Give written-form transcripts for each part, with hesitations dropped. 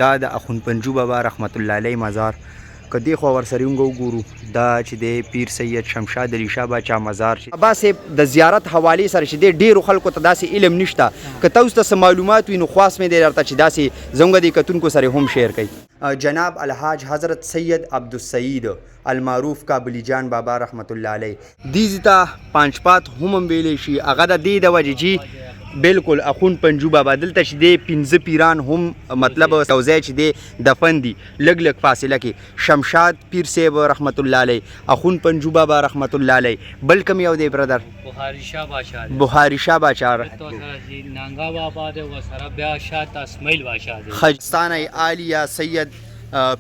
دا د اخون پنجو بابا رحمت الله علیه مزار که دې خوا ورسره موږ وګورو دا چې دی پیر سید شمشاد علي شاه باچا مزار بابا صاحب د زیارت حوالې سره چې دی ډېرو خلکو ته داسې علم نشته که تاسو ته څه معلومات وي نو خواست مې دی درته چې داسې زموږ د کتونکو سره هم شیر کوي جناب الحاج حضرت سید عبدالسعید المعروف کابلی جان بابا رحمت الله علیه دیزی ته پانچپات هم ویلی شي هغه د دې د وجې چې بالکل اخون پنجو بابا دلته چې دی 15 پیران هم مطلب یو ځای چې دی دفن دي لږ لږ فاصله کې شمشاد پیر صاحب رحمت الله علیه اخون پنجو بابا رحمت الله علیه بل کوم یو دی برادر بخاری شاه بادشاہ بخاری شاه بادشاہ نانگا بابا دی وسره بیا شاه اسماعیل بادشاہ دی خجستان عالیه سید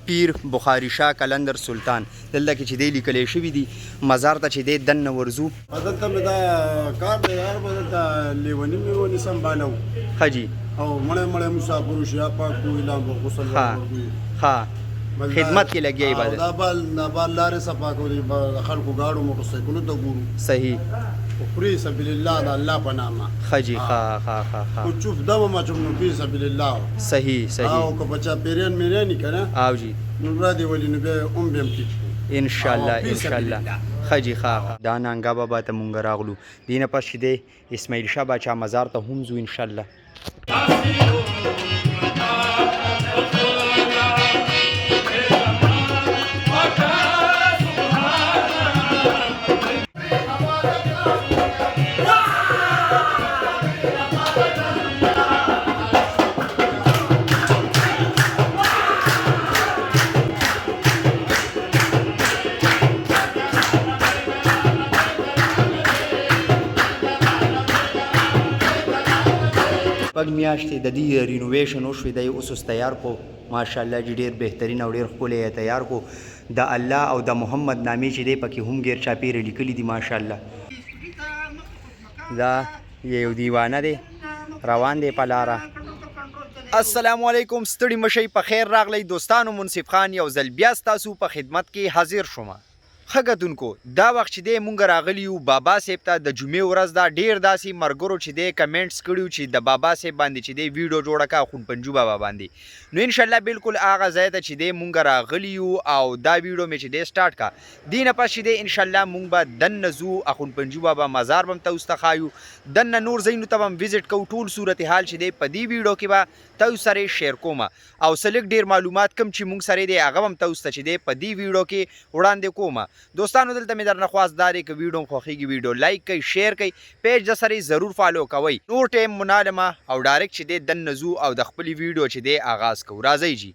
پیر بخاری شاه کلندر سلطان دلته کې چې دی لیکلی شوي دي مزار ته چې دی دننه ورځو دلته مې دا کار دی یار به دلته لیوني مې ونیسم بالو ښه جي او مړی مسافر وشي یا پاک کوي لا به غسل ورکوي ښه خدمت کې لګیا یې دا بال لارې صفا کوي خلکو ګاډو موټر سایکلونو ته ګورو صحیح فی سبیل الله د الله په نامه ښه جي ښه او چوف دمه ما چوم نو فی سبیل الله صحیح او که بچا پیرین میرانی کنه او جی نو را دی ولی نو به بیم ټیک ان شاء الله ښه جي ښه دا نانګا بابا ته مونږ راغلو دینه پس چې دی اسماعیل شاه باچا مزار ته هم ځو ان شاء الله شپږ میاشتې د دې رینوویشن وشوې دی اوس تیار کو ماشاءالله ډېر بهترین او ډېر ښکلی یې تیار کو د الله او د محمد نامې چې دی پکې هم ګیر چاپېره لیکلي دي ماشاءالله دا یو دیوانه دی روان دی په لاره السلام علیکم ستړي مشئ په خیر راغلی دوستانو منصف خان یو ځل بیا ستاسو په خدمت کې حاضر شوم ښه کتونکو دا وخت چې دی مونږ راغلي یو بابا صاحب ته د جمعې ورځ دا ډېر داسې ملګرو چې دی کمنټس کړي چې د بابا صاحب باندې چې دی ویډیو جوړه کړه اخون پنجو بابا باندې نو انشاءالله بالکل هغه ځای ته چې دی مونږ راغلي یو او دا ویډیو مې چې دی سټارټ کړه دې نه پس چې دی انشاءالله مونږ به دننه ځو اخون پنجو بابا مزار به هم تاسو ته ښایو دننه نور ځایونو ته به هم وزټ کوو ټول صورتحال چې دی په دې ویډیو کې به تاسو سره شیر کوم او څه لږ ډېر معلومات کم چې مونږ سره دی هغه هم تاسو ته چې دی په دې ویډیو کې وړاندې کوم دوستانو دلته مې درنه خواست دا دی که ویډیو خوښیږي ویډیو لایک کوئ شیر کوئ پیج د سره ضرور فالو کوئ نور ټایم منالمه او ډایرکټ چې دی دننه ځو او د خپلې ویډیو چې دی آغاز کوو راځئ جي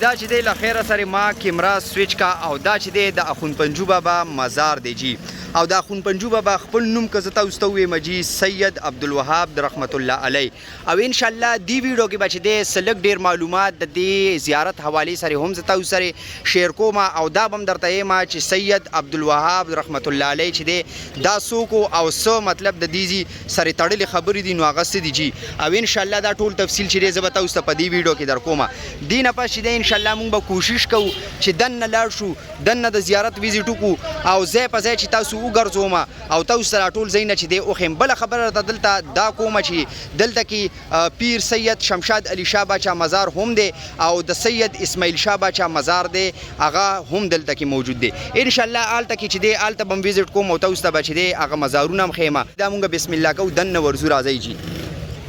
دا چې دی له خیره سره ما کیمرا سویچ کا او دا چې دی د اخون پنجو بابا مزار دی جی او د اخون پنجو بابا خپل نوم که زه تاسو ته ووایم جي سید عبدالوهاب رحمت الله علیه او انشاءالله دې ویډیو کې به چې دی څه لږ ډېر معلومات د دې زیارت حوالې سره هم زه تاسو سره شیر کوم او دا به هم درته یم چې سید عبدالوهاب رحمت الله علیه چې دی دا څوک او څه مطلب د دې سره تړلې خبرې دي نو هغه څه دي جي او انشاءالله دا ټول تفصیل چې دی زه به تاسو ته په دې ویډیو کې در کوم دې نه پس چې دی انشاءالله مونږ به کوشش کوو چې دننه لاړ شو دننه د زیارت ویزیټ وکړو او ځای په ځای چې تاسو وګرځوم او تاسو سره ټول ځایونه چې دی وښیم بله خبره راته دلته دا کومه چې دلته کې پیر سید شمشاد علي شاه باچا مزار هم دی او د سید اسماعیل شاه باچا مزار دی هغه هم دلته کې موجود دی انشاءالله هلته کې چې دی هلته به هم ویزیټ کوم او تاسو ته به چې دی هغه مزارونه هم ښیمه دا مونږ بسم الله کوو دننه ورځو راځئ جي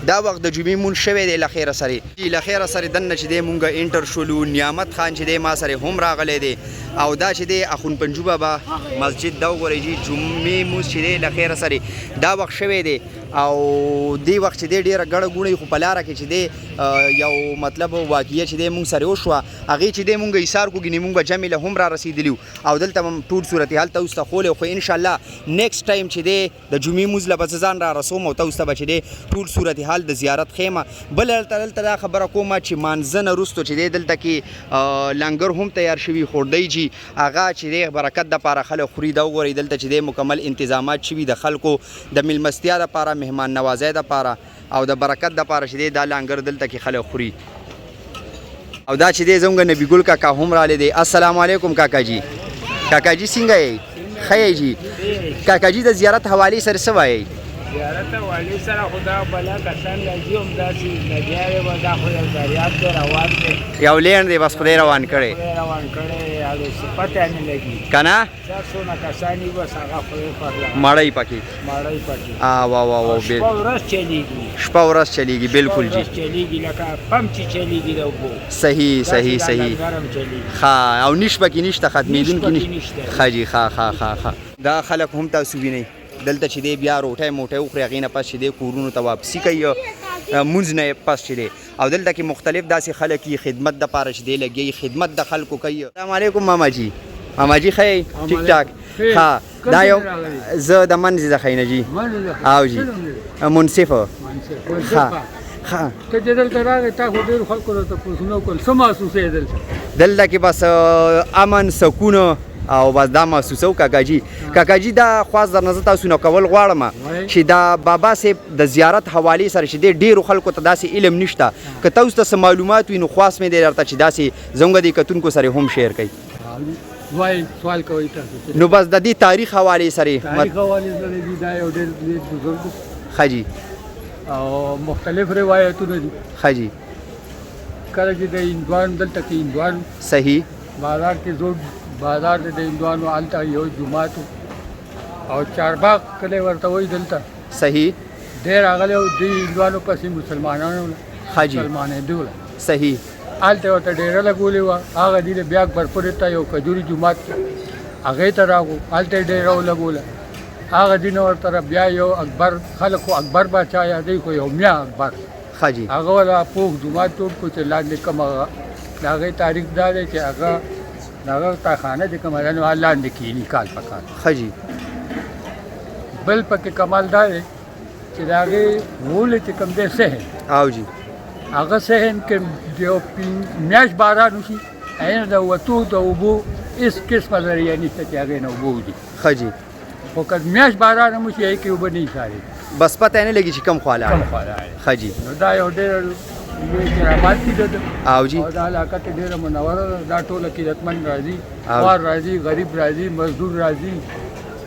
دا وخت د جمعې مونږ شوی دی له خیره سره له خیره سره دننه چې دی مونږ انټر شولو نعمت خان چې دی ما سره هم راغلی دی او دا چې دی اخون پنجو بابا مسجد دا وګورئ جي جمعې مونځ چې دی له خیره سره دا وخت شوی دی او دې وخت چې دی ډېره ګڼه ګوڼه خو په لاره کې چې دی یو مطلب واقعیه چې دی مونږ سره وشوه هغې چې دی مونږ ایثار کړو ګینې مونږ به جمع له هم را رسېدلي او دلته به ټول صورتحال تاسو ته ښولی خو انشاءالله نیکسټ ټایم چې دی د جمعې مونځ له به زه ځان را رسوم او تاسو ته به چې دی ټول صورتحال د زیارت خیمه بل دلته دا خبره کومه چې مانځه نه وروسته چې دی دلته کې لنګر هم تیار شوي خورډۍ جي هغه چې دی برکت دپاره خلک خوري دا وګورئ دلته چې دی مکمل انتظامات شوي د خلکو د میلمستیا دپاره مهمان نوازۍ دپاره او د برکت دپاره چې دی دا لنګر دلته کې خلک خوري او دا چې دی زموږ نبي ګل کاکا هم رالی دی السلام علیکم کاکا جي څنګه یې خی جی کاکا جی د زیارت حوالې سره څه وایي زیارت والی سره خدا بلا کسان راځي همداسې نجارې به دا خو یو دریاب دی روان دی یو لینډ دی بس خدای روان کړی خدای روان کړی او صفت یې نه لګي که نه دا څونه کسان یي بس هغه خدای پاک مړی پکې مړی پکې وا وا وا شپه ورځ چلیږي شپه ورځ چلیږي بالکل جی ورځ چلیږي لکه پمپ چې چلیږي د اوبو صحیح صحیح صحیح ګرم چلیږي ښه او نیش پکې نشته ختمېدونکي نیش پکې نشته نشته. ښه جی ښه دا خلک هم تاسو وینئ دلته چې دی بیا روټۍ موټۍ وخوري هغې نه پس چې دی کورونو ته واپسي کوي مونځ نه پس چې دی او دلته کې مختلف داسې خلک یي خدمت دپاره چې دی لګي خدمت د خلکو کوي السلام علیکم ماما جی ښه ټیک ټاک ښه دا یو زه د منځ د خینه جی او جی منصف ښه ته چې دلته راغې تا خو ډېرو خلکو راته پوښتنه وکړل څه محسوسوې دلته کې بس امن سکون او بس دا محسوسو کاکا جی دا خواست در نظر تاسو نه کول غواړم چې دا بابا صاحب د زیارت حوالې سره چې دی ډېرو خلکو ته داسې علم نشته که تاسو ته څه معلومات وي نو خواست مې دی درته چې داسې زموږ د کتونکو سره هم شیر کوي وایي سوال کوئ تاسو نو بس د دې تاریخ حوالې سره تاریخ حوالې سره دي دا یو ډېر بزرګ ښه جی او مختلف روایتونه دي ښه جی کله چې د هندوان دلته کې هندوان صحیح بازار کې زوړ بازار د هندوانو هلته یو جومات او چارباغ کلی ورته وایي دلته صحیح ډېر راغلی او دې هندوانو پسې مسلمانانو ښه جی مسلمانېدو صحیح هلته ورته ډېره لګولې وه هغه دې د بیا اکبرپورې ته یو کجوري جومات هغې ته راغو هلته یې ډېره ولګوله هغه دین ورته بیا یو اکبر خلکو اکبر باچا یادوي خو یو میا اکبر ښه جی هغه ولا پوخ جومات جوړ کړو چې لاندې کوم هغه د هغې تاریخ دا دی چې هغه د هغه تاخانه چې کومه ده نو هغه لاندې کښېني کال په کال ښه جی بل پکې کمال دا دی چې د هغې غولې چې کوم دی صحن او جی هغه صحن کې د یو میاشت باران وشي هغې نه د وتو د اوبو هېڅ قسمه ذریعه نشته چې هغې نه اوبه وځي ښه جی خو که میاشت باران هم وشي هغې کې اوبه نه ایساري بس پته نه لګي چې کم خوا لاړه کم خوا لاړې ښه جی نو دا یو ډېر لوی کرامات دي ده او جی او دا علاقه کې ډېره منوره ده دا ټوله قدرتمند راځي او. خوار راځي غریب راځي مزدور راځي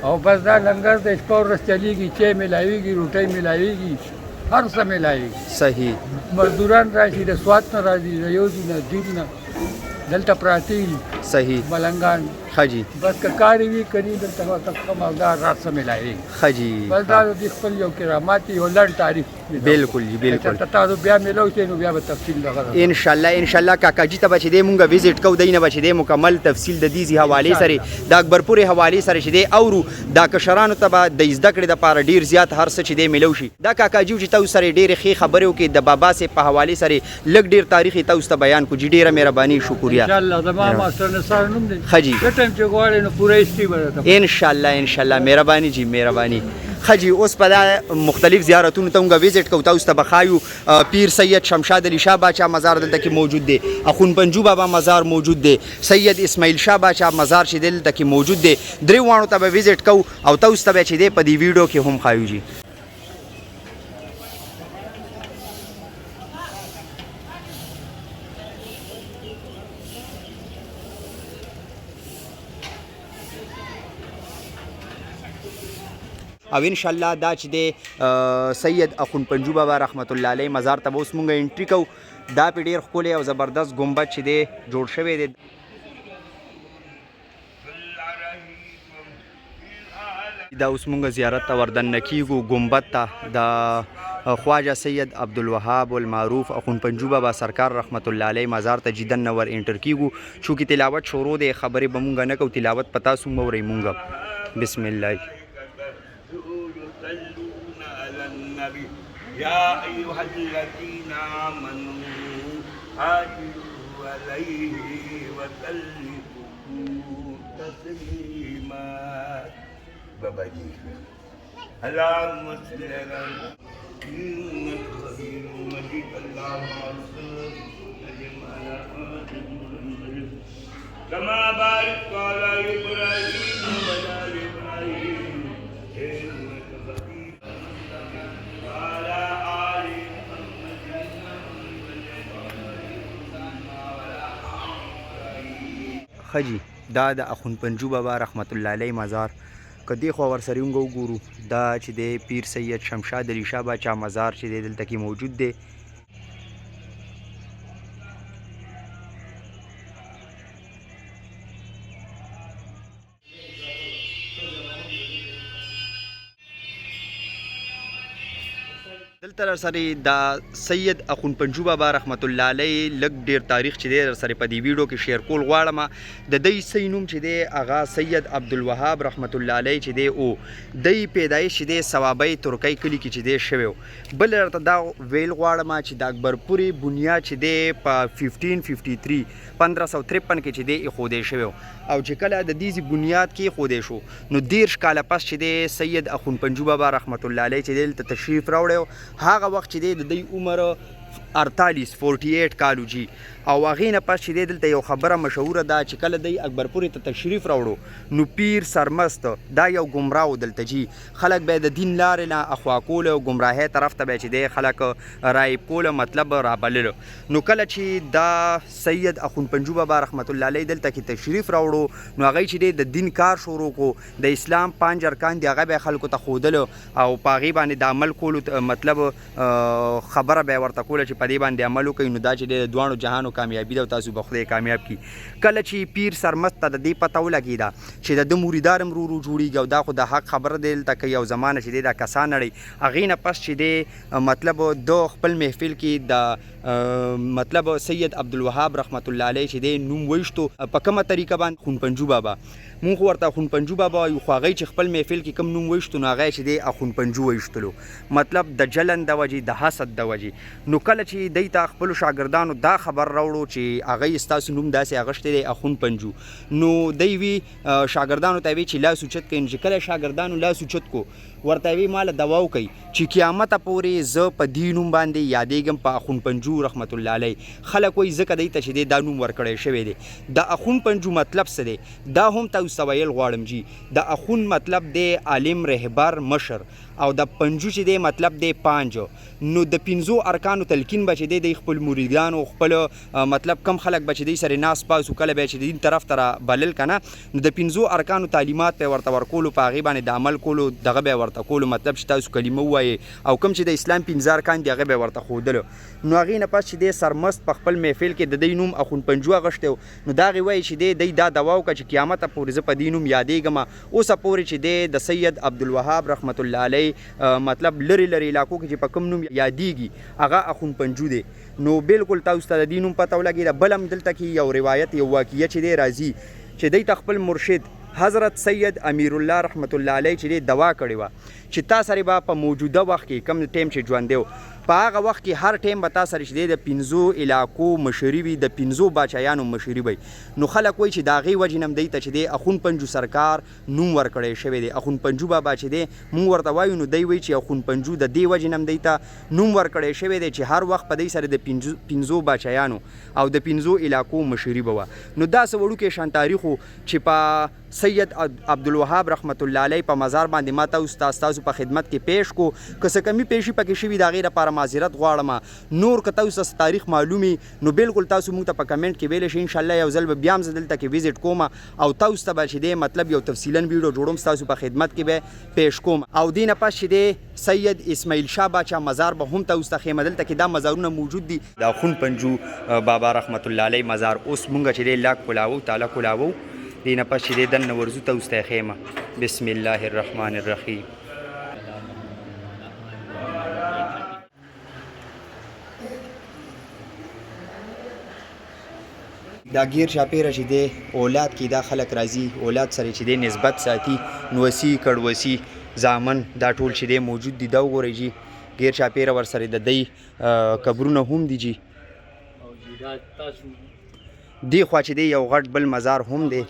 او بس دا لنګر د شپه ورځ چلیږي چای میلاویږي روټۍ میلاویږي هر څه میلاویږي صحیح مزدوران راشي د سوات نه راځي د یو ځای نه دیب نه دلته پراته وي صحیح ملنګان ښه جی بس که کاري وي کني دلته ورته کم او دا هر څه میلاویږي ښه جی بس دا د خپل یو کرامات یو لنډ تاریخ بالکل جی بالکل که تاسو بیا میلو شئ نو بیا به تفصیل دغه ان شاء الله کاکا جی ته به چې دی مونږ وزټ کوو دی نه به چې دی مکمل تفصیل د دې حوالې سره د اکبرپورې حوالې سره چې دی اورو دا کشرانو ته به د زده کړې دپاره ډېر زیات هر څه چې دی میلو شي دا کاکا جي چې تاسو سره ډېرې ښې خبرې وکړې د بابا صاحب په حوالې سره لږ ډېر تاریخ یې تاسو ته بیان کړو جي ډېره مهرباني شکریه ان شاء الله زما ماسټر نثار نوم دی ښه جي څه ټایم چې غواړې نو پوره هسټري به درته ان شاء الله مهرباني جی مهرباني ښه جي اوس په دا مختلف زیارتونو ته موږ وزټ کوو تاسو ته به ښایو پیر سید شمشاد علي شاه باچا مزار دلته کې موجود دی اخون پنجو بابا مزار موجود دی سید اسماعیل شاه باچا مزار چې دلته کې موجود دی درې واړو ته به وزټ کوو او تاسو ته به چې دی په دې ویډیو کې هم ښایو جی او ان شاء الله دا چې دی سید اخون پنجو بابا رحمت الله علیه مزار ته به اوس مونږ انټري کوو دا پې ډېر ښکلی او زبردست ګمبد چې دی جوړ شوی دی دا اوس مونږ زیارت ته وردننه کیږو ګمبد ته د خواجه سید عبدالوهاب المعروف اخون پنجو بابا سرکار رحمت الله علیه مزار ته جدن ور انټر کیږو چونکې تلاوت شروع دی خبرې به مونږ نه کوو تلاوت په تاسو مورئ مونږ بسم الله يا أيها الذين آمنوا آمنوا عليه وسلموا تسليما بابجي اللهم صل على إنك خبير مجيد اللهم صل على محمد كما باركت على إبراهيم وعلى آل إبراهيم إنك حميد وعلى آل ښه جي دا د اخون پنجو بابا رحمت الله علیه مزار که دې خوا ورسره موږ وګورو دا چې دی پیر سید شمشاد علي شاه باچا مزار چې دی دلته کې موجود دی. دلته را سره دا سید اخون پنجو بابا رحمت الله علیه لږ ډیر تاریخ چې دی در سره په دې ویډیو کې شیر کول غواړم. د دوی صحیح نوم چې دی هغه سید عبدالوهاب رحمت الله علیه چې دی او دوی پیدایش چې دی صوابۍ ترکۍ کلي کې چې دی شوی و. بل درته دا ویل غواړم چې د اکبرپورې بنیاد چې دی په 1553 کې چې دی ایښودی شوی و او چې کله د دې بنیاد کې ایښودی شو نو 13 کاله پس چې دی سید اخون پنجو بابا رحمت الله علیه چې دی دلته تشریف راوړی هغه وخت چې دی د دوی عمر 48 کالو جی او هغې نه پس چې دی دلته یو خبره مشهوره ده چې کله دی اکبرپورې ته تشریف راوړو نو پیر سرمست دا یو ګمراه و دلته جي خلک به د دین لارې نه اخوا کوله او ګمراهۍ طرف ته به چې دی خلک رایب کوله مطلب رابللو. نو کله چې دا سید اخون پنجو بابا رحمت الله علیه دلته کې تشریف راوړو نو هغې چې دی د دین کار شروع کو د اسلام 5 ارکان دي هغه به خلکو ته ښودلو او په هغې باندې د عمل کولو مطلب خبره به یې ورته کوله چې په دې باندې عمل وکړئ نو دا چې دی د دواړو جهانو کامیابي ده او تاسو به خدای کامیاب کړي. کله چې پیر سرمست ته د دې پته ولګېده چې د ده مریدان هم ورو جوړېږي او دا خو د حق خبره دی دلته کوي او زمانه چې دی دا کسان نړئ هغې نه پس چې دی مطلب د خپل محفل کې د مطلب سید عبدالوهاب رحمت الله علیه چې دی نوم ویشتو په کومه طریقه باندې خون پنجو بابا مونږ ورته اخون پنجو بابا وایو خو هغې چې خپل محفل کې کوم نوم ویشتو نو هغه چې دی اخون پنجو ویشتلو مطلب د جلن د وجې د حسد د وجې. نو کله چې دی ته خپلو شاګردانو دا خبر راوړو چې هغې ستاسو نوم داسې اغوښتی دی اخون پنجو نو دی وی شاګردانو ته وی چې لاس اوچت کوي چې کله شاګردانو لاس اوچت کو ورته وی ماله دوا وکئ چې قیامته پورې زه په دې نوم باندې یادېږم په اخون پنجو رحمت الله علیه. خلک وایي ځکه دی ته چې دی دا نوم ورکړی شوی دی. د اخون پنجو مطلب څه دی دا هم تاسو ته ویل غواړم جي. د اخون مطلب دی عالم رهبر مشر او د پنجو چې دی مطلب دی 5 نو د 5 ارکانو تلقین به چې دی د خپل مریدانو خپل مطلب کم خلک به چې دی سره ناس پاسو کله به چې دین طرف ته بلل کنه نو د 5 ارکانو تعلیمات به ورته ورکولو په هغې باندې د عمل کولو دغه به ورته کولو مطلب چې تاسو کلمه ووایې او کوم چې د اسلام 15 ارکان دي هغه به ورته ښودلو. نو هغې نه پس چې دی سرمست په خپل محفل کې د دوی نوم اخون پنجو اغوښتی و نو د هغې وایي چې دی دا دوا وکړه چې قیامته پورې زه په دې نوم یادېږم اوسه پورې چې دی د سید عبدالوهاب رحمت الله علیه مطلب لرې علاقو کې چې په کوم نوم یادېږي هغه اخون پنجو دی. نو بالکل تاسو ته د دې نوم پته ولګېده. بل هم دلته کې یو روایت یو واقعه چې دی راځي چې دی ته خپل مرشد حضرت سید امیر الله رحمت الله علیه چې دی دوا کړې وه چې تا سره به په موجوده وخت کې کم ټیم چې ژوندی و په هغه وخت کې هر ټیم به تا سره چې دی د 5 علاقو مشري وي د 5 باچایانو مشري وي. نو خلک وایي چې د هغې وجې نه هم دی ته چې دی اخون پنجو سرکار نوم ورکړی شوی دی. اخون پنجو بابا چې دی مونږ ورته وایو نو دی وایي چې اخون پنجو د دې وجې نه هم دی ته نوم ورکړی شوی دی چې هر وخت په دی سره د 5 باچایانو او د 5 علاقو مشري به وه. نو داسې وړوکی شان تاریخ و چې په سید عبدالوهاب رحمت الله علیه په مزار باندې ما تاسو په خدمت کې پیش کو که څه کمی پیشي پکې شوي د هغې لپاره معذرت غواړم. نور که تاسو تاریخ معلومي نو بالکل تاسو موږ ته په کمنټ کې ویلی شئ انشاءالله یو ځل به بیا هم زه دلته کې ویزټ کوم او تاسو ته به چې دی مطلب یو تفصیلا ویډیو جوړوم ستاسو په خدمت کې به پیش کوم. او دې نه پس چې دی سید اسماعیل شاه باچا مزار به هم تاسو ته ښیم. دلته کې دا مزارونه موجود دي. د اخون پنجو بابا رحمت الله علیه مزار اوس مونږ چې دی لا کولاوو تاله کولاوو دې نه پس چې دی دننه ورځو تاسو ته ښیم. بسم الله الرحمن الرحیم. دا غیر چاپیره چې دی اولاد کې دا خلک راځي اولاد سره چې دی نسبت ساتي نوسي کړوسي زامن دا ټول چې دی موجود دي دا وګورئ جي غیر چاپیره ورسره د دی قبرونه هم دي جي. دی خوا چې دی یو غټ بل مزار هم دی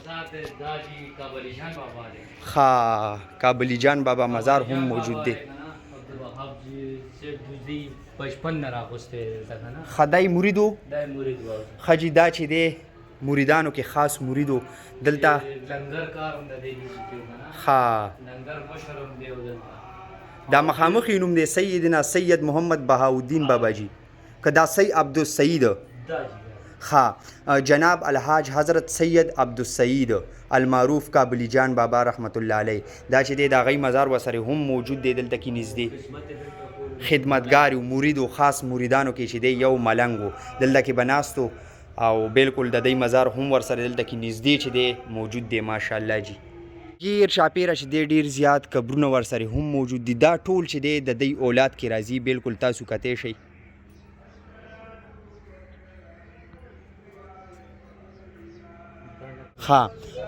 کابلی جان بابا مزار هم موجود دی. خدای مریدو خجی دا چې دی مریدانو کې خاص مریدو دلته دا مخامخ نوم دی سیدنا سید محمد بهاءالدین بابا جی که دا سی عبدالسید جناب الحاج حضرت سید عبدالسعید المعروف کابلی جان بابا رحمت الله علیه دا چې دی د هغوی مزار ورسره هم موجود دی دلته کې نږدې خدمتګار و مرید و خاص مریدانو کې چې دی یو ملنګ و دلته کې به ناست و او بالکل د دوی مزار هم ورسره دلته کې نږدې چې دی موجود دی ماشاءالله جی غیر چاپیره چې دی ډېر زیات قبرونه ورسره هم موجود دي دا ټول چې دی د دوی اولاد کې راځي بالکل تاسو کتی شئ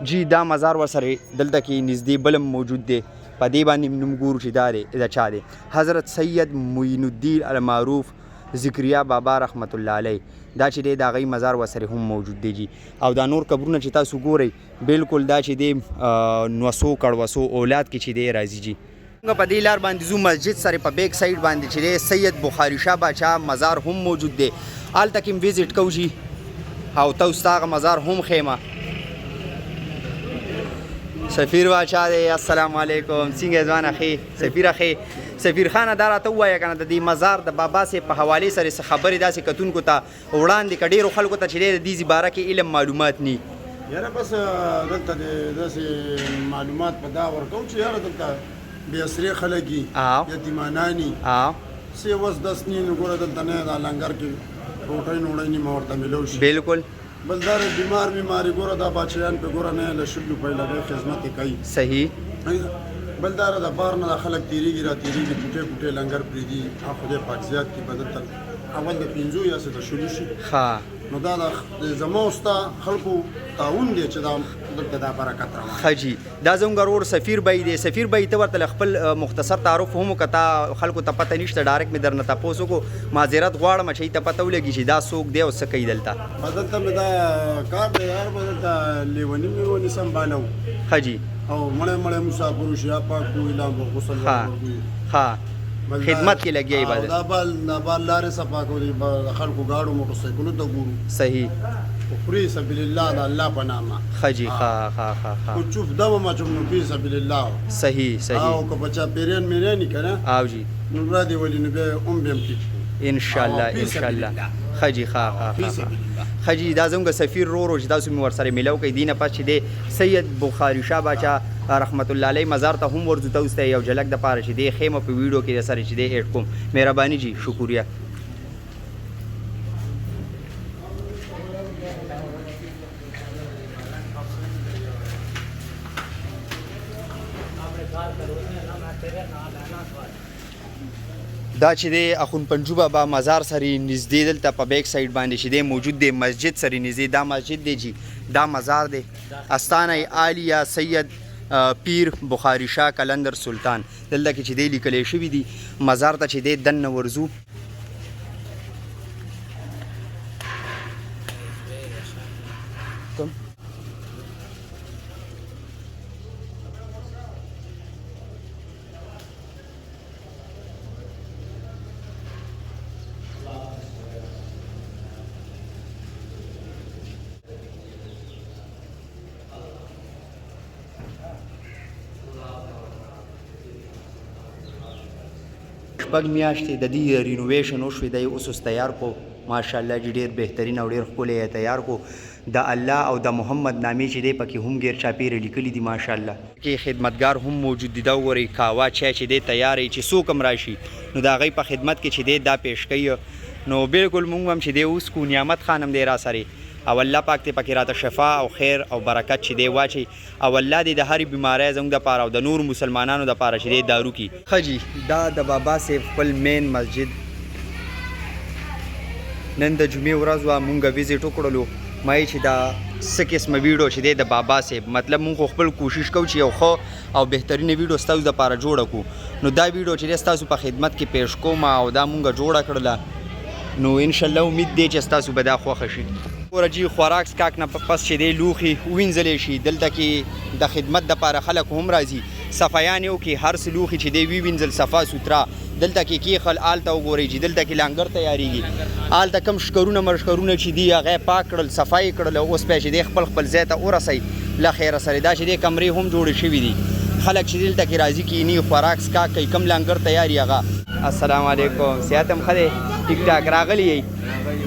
جی دا مزار ورسره دلته کې نږدې بلم موجود دی په دې باندې نوم ګورو چې دا دی د چا دی حضرت سید معین الدین المعروف ذکریا بابا رحمت الله علیه دا چې دی د هغوی مزار ورسره هم موجود دی جی او دا نور قبرونه چې تاسو ګورئ بالکل دا چې دی نوسو کړوسو اولاد کې چې دی راځي جی په دې لار باندې زو مسجد سره په بیک سایډ باندې چې دی سید بخاري شاه باچا مزار هم موجود دی هلته کې هم ویزټ کوو جی او تاسو ته هغه مزار هم ښیمه سفیر باچا دی السلام علیکم څنګه ځوانه ښې سفیره ښې سفیر خانه دا راته ووایه که نه د دې مزار د بابا صاحب په حوالې سره څه خبرې داسې کتونکو ته وړاندې که ډېرو خلکو ته چې دی د دې باره کې علم معلومات ني یاره بس دلته داسې معلومات په دا ورکوم چې یاره دلته بې اسرې خلک دي یتیمانان دي څه وس دس ني نو ګوره دلته نه دا لنګر کې روټۍ نوړۍ نیمه ورته میلو شي بالکل بل دا بیماري ګوره دا بچیان په ګوره نه له 100 روپۍ لګوي خدمت یې کوي صحیح بل دا د بار نه خلک تیریږي را تیریږي ټوټې ټوټې لنګر پرېږدي خدای پاک زیات کړي به دلته اول د 5 یا څه د شروع شي نو دا د زما او ستا خلکو تعاون دی چې دا دلته دا برکت روان ښه جي دا زموږ ورور سفیر بی دی سفیر بی ته ورته خپل مختصر تعارف هم وکړه خلکو ته پته نشته ډایرکټ مې درنه تپوس وکړو معذرت غواړم چې ته پته ولګي چې دا څوک دی او څه کوي دلته دلته مې دا کار دی یار به دلته لیوني مې ونیسم بالو ښه جي او مړی مسافر شي پاک کوي لا غسل ښه خدمت کې لګیا عبادت دا بال لارې صفا کوي خلکو گاډو موټر سایکلونو ته ګورو صحیح فی سبیل الله د الله په نامه ښه جي ښه کو چوف دمه ما چوف نو فی سبیل الله صحیح او که بچا پیرین میرین نی کنه او جی نو را دی ولی نو به بهم ټیک ان شاء الله ښه جي ښه جي دا زموږ سفیر رورو چې تاسو مې ورسره میلاو کوي دینه پس چې دی سید بخاري شاه باچا رحمت الله علیه مزار ته هم ورځو تاسو ته یو جلک د پاره چې دی خیمه په ویډیو کې سره چې دی ایډ کوم مهرباني جی شکریہ دا چې دی اخون پنجو بابا مزار سره نږدې دلته په بیک سایډ باندې چې دی موجود دی مسجد سره نږدې دا مسجد دی جی دا مزار دی استانه عالیه سید پیر بخاري شاه کلندر سلطان دلته کې چې دی لیکلی شوي دي مزار ته چې دی دننه ورځو شپږ میاشتې د دې رینوویشن وشوې دی اوس تیار کو ماشاءالله جی ډېر بهترین او ډېر ښکلی یې تیار کو د الله او د محمد نامې چې دی پکې هم غیر چاپیره لیکلي دي ماشاءالله کې خدمتګار هم موجود دي دا وګورئ قهوه چای چې دی تیار یې چې څوک هم راشي نو د هغوی په خدمت کې چې دی دا پیش کوي نو بالکل مونږ هم چې دی اوس کو نعمت خانم دی را سره او الله پاک ته پکې راته شفا او خیر او برکت چې دی واچي او الله دې د هرې بیمارۍ زموږ دپاره او د نور مسلمانانو دپاره چې دی دارو کي ښه جي دا د بابا صاحب خپل مین مسجد نن د جمعې ورځ وه مونږ ویزټ وکړلو ما چې دا څه قسمه ویډیو چې دی د بابا صاحب مطلب مونږ خو خپل کوشش کوو چې یو ښه او بهترینه ویډیو ستاسو دپاره جوړه کړو نو دا ویډیو چې دی ستاسو په خدمت کې پیش کوم او دا مونږ جوړه کړله نو انشاءالله امید دی چې ستاسو به دا خوښه شي ګوره جي خوراک څښاک نه پس چې دی لوښي ووینځلی شي دلته کې د خدمت دپاره خلک هم راځي صفایان یې وکړي هر څه لوښي چې دی ووینځل صفا سوتره دلته کې کیخل آلته وګورئ چې دلته کې لانګر تیاریږي آلته کم شکرونه مرشکرونه چې دي هغه یې پاک کړل صفا یې کړل اوس بیا چې دی خپل ځای ته ورسئ له خیره سره دا چې دی کمرې هم جوړې شوي دي خلک چې دلته کې راځي کینی خوراک څښاک کوي کم لانګر تیار هغه السلام علیکم صحت هم ښه دی ټیک ټاک راغلی یئ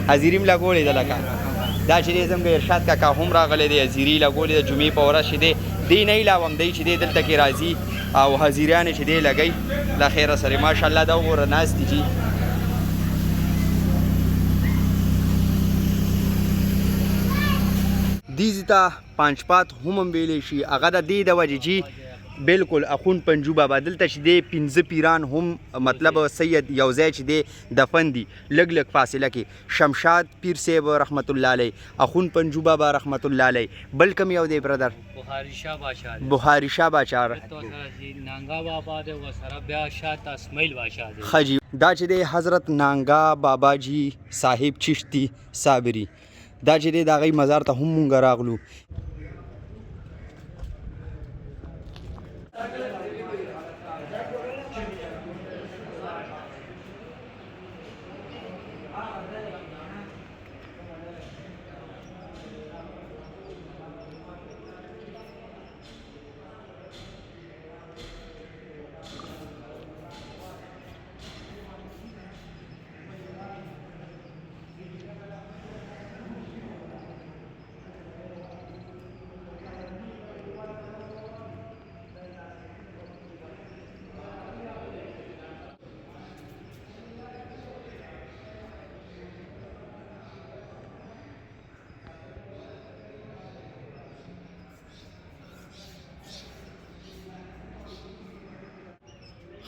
حاضري م لګوړې ده لکه دا چې دی زموږ ارشاد کاکا هم راغلی دی حاضري لګولې د جمعې په ورځ چې دی دی نه علاوه هم دی چې دی دلته کې راځي او حاضریانې چې دی لګوي له خیره سره ماشاءالله دا وګوره ناست دي چې دیزی ته پانچپات هم ویلی شي هغه د دې د وجې چې بالکل اخون پنجو بابا دلته چې دی 15 پیران هم مطلب سید یو ځای چې دی دفن دي لږ لږ فاصله کې شمشاد پیر صاحب رحمت الله علیه اخون پنجو بابا رحمت الله علیه بل کوم یو دی برادر بخاری شاه بادشاه دی بخاری شاه بادشاه تو سره چې نانګا بابا دی ورسره بیا شاته اسماعیل بادشاه دی خجی دا چې دی حضرت نانګا بابا جی صاحب چشتی صابری دا چې دی د هغوی مزار ته هم مونږ راغلو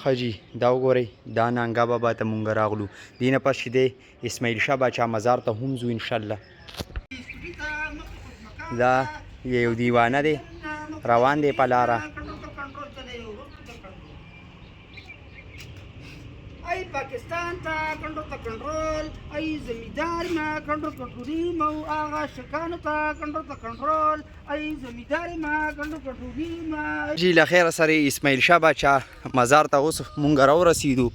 خجی دا وګورئ دا نانګا بابا ته مونږ راغلو دې نه پس چې دی اسماعیل شاه باچا مزار ته هم ځو انشاءالله دا یو دیوانه دی روان دی په لاره ای پاکستان ته کنټرول ای زمیدار ما کنټرولي مو آغا شکانو ته کنټرول ای زمیدار ما کنټرولي ما جی له خیره سره اسماعیل شاه باچا مزار ته اوس مونږ راورسېدو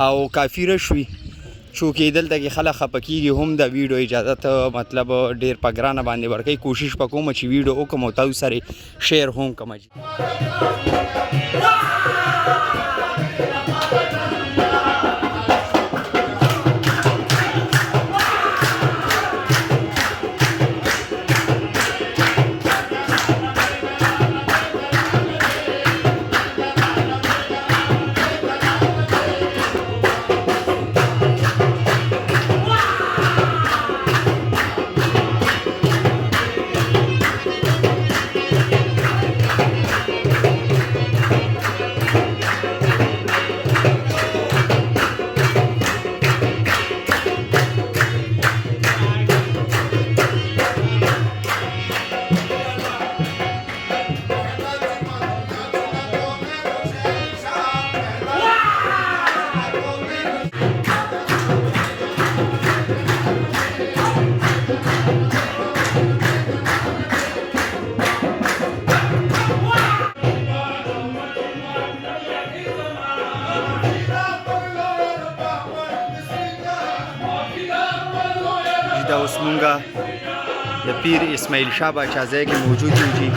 او کافي رش وي چونکې دلته کې خلک خفه کېږي هم د ویډیو اجازت مطلب ډېر په ګرانه باندې ورکوي کوشش به کوم چې ویډیو وکړم او تاسو سره شیر هم کړم دا اوس مونږه د پیر اسماعیل شاه باچا ځای کې موجود یو چې